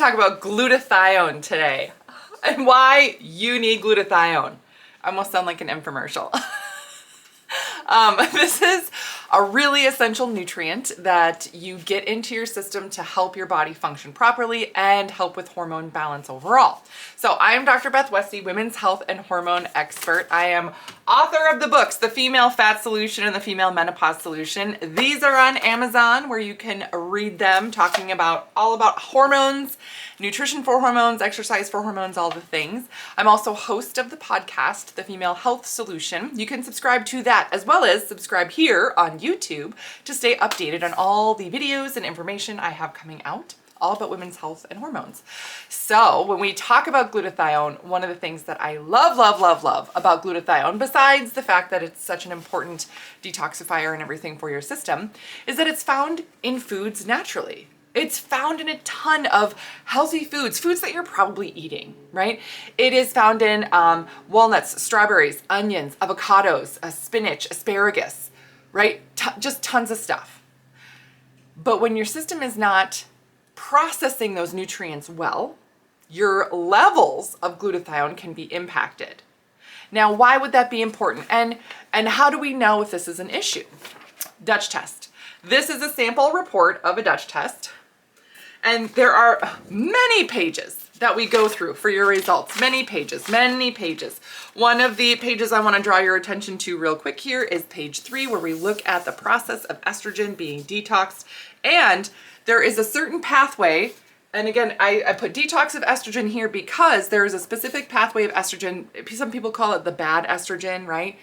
talk about glutathione today and why you need glutathione. I almost sound like an infomercial. This is a really essential nutrient that you get into your system to help your body function properly and help with hormone balance overall. So I am Dr. Beth Westy, women's health and hormone expert. I am author of the books, The Female Fat Solution and The Female Menopause Solution. These are on Amazon where you can read them, talking about all about hormones, nutrition for hormones, exercise for hormones, all the things. I'm also host of the podcast, The Female Health Solution. You can subscribe to that as well as subscribe here on YouTube to stay updated on all the videos and information I have coming out, all about women's health and hormones. So when we talk about glutathione, one of the things that I love about glutathione, besides the fact that it's such an important detoxifier and everything for your system, is that it's found in foods naturally. It's found in a ton of healthy foods that you're probably eating, right? It is found in walnuts, strawberries, onions, avocados, spinach, asparagus, right? Just tons of stuff. But when your system is not processing those nutrients well, your levels of glutathione can be impacted. Now, why would that be important? And how do we know if this is an issue? Dutch test. This is a sample report of a Dutch test. And there are many pages that we go through for your results. Many pages. One of the pages I want to draw your attention to real quick here is page 3, where we look at the process of estrogen being detoxed. And there is a certain pathway, and again, I put detox of estrogen here because there is a specific pathway of estrogen. Some people call it the bad estrogen, right?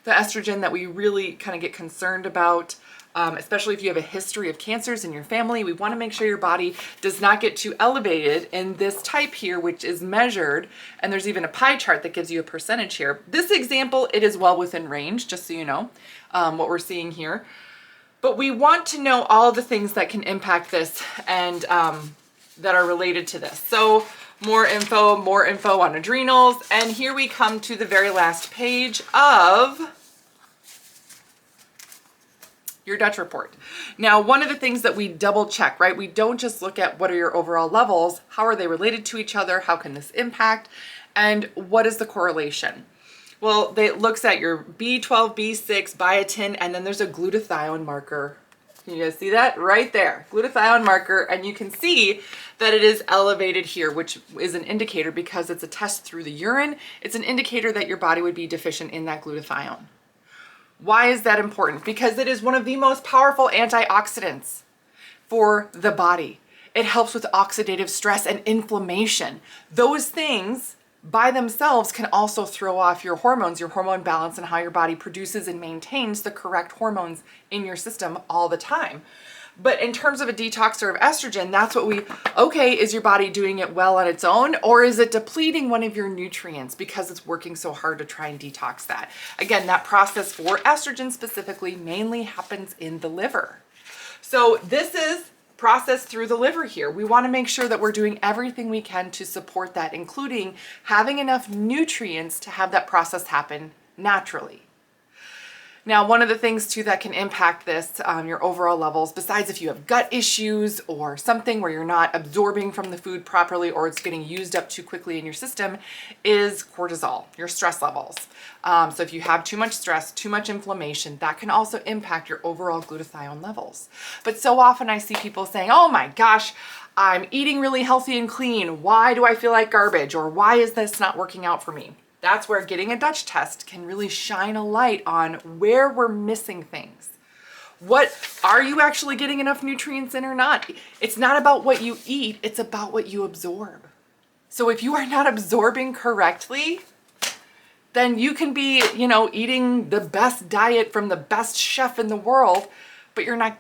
The estrogen that we really kind of get concerned about. Especially if you have a history of cancers in your family, we want to make sure your body does not get too elevated in this type here, which is measured. And there's even a pie chart that gives you a percentage here. This example, it is well within range, just so you know what we're seeing here. But we want to know all the things that can impact this and that are related to this. So more info on adrenals. And here we come to the very last page of your Dutch report. Now, one of the things that we double check, right? We don't just look at what are your overall levels, how are they related to each other, how can this impact, and what is the correlation? Well, it looks at your B12, B6, biotin, and then there's a glutathione marker. Can you guys see that? Right there, glutathione marker, and you can see that it is elevated here, which is an indicator because it's a test through the urine. It's an indicator that your body would be deficient in that glutathione. Why is that important? Because it is one of the most powerful antioxidants for the body. It helps with oxidative stress and inflammation. Those things by themselves can also throw off your hormones, your hormone balance, and how your body produces and maintains the correct hormones in your system all the time. But in terms of a detoxer of estrogen, that's what is your body doing it well on its own, or is it depleting one of your nutrients because it's working so hard to try and detox that? Again, that process for estrogen specifically mainly happens in the liver. So this is processed through the liver here. We want to make sure that we're doing everything we can to support that, including having enough nutrients to have that process happen naturally. Now, one of the things too that can impact this, your overall levels, besides if you have gut issues or something where you're not absorbing from the food properly or it's getting used up too quickly in your system, is cortisol, your stress levels. So if you have too much stress, too much inflammation, that can also impact your overall glutathione levels. But so often I see people saying, oh my gosh, I'm eating really healthy and clean. Why do I feel like garbage? Or why is this not working out for me? That's where getting a Dutch test can really shine a light on where we're missing things. What are you actually getting enough nutrients in or not? It's not about what you eat, it's about what you absorb. So if you are not absorbing correctly, then you can be, eating the best diet from the best chef in the world, but you're not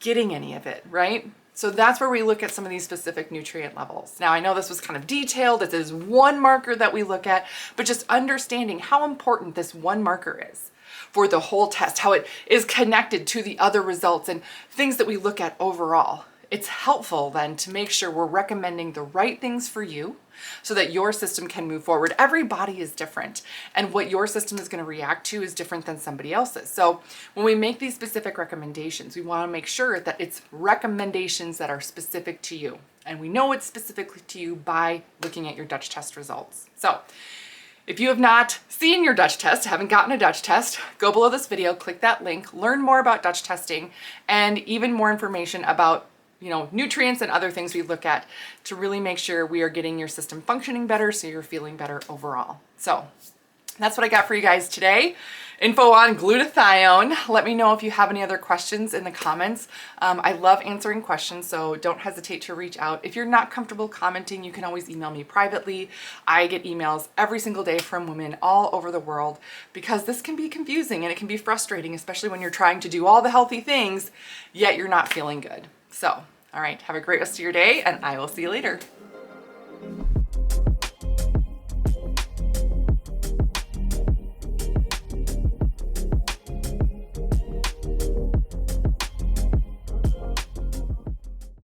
getting any of it, right? So that's where we look at some of these specific nutrient levels. Now, I know this was kind of detailed. This is one marker that we look at, but just understanding how important this one marker is for the whole test, how it is connected to the other results and things that we look at overall. It's helpful then to make sure we're recommending the right things for you so that your system can move forward. Every body is different, and what your system is going to react to is different than somebody else's. So when we make these specific recommendations, we want to make sure that it's recommendations that are specific to you. And we know it's specifically to you by looking at your Dutch test results. So if you have not seen your Dutch test, haven't gotten a Dutch test, go below this video, click that link, learn more about Dutch testing and even more information about nutrients and other things we look at to really make sure we are getting your system functioning better so you're feeling better overall. So that's what I got for you guys today. Info on glutathione. Let me know if you have any other questions in the comments. I love answering questions, so don't hesitate to reach out. If you're not comfortable commenting, you can always email me privately. I get emails every single day from women all over the world because this can be confusing and it can be frustrating, especially when you're trying to do all the healthy things, yet you're not feeling good. So, all right, have a great rest of your day and I will see you later.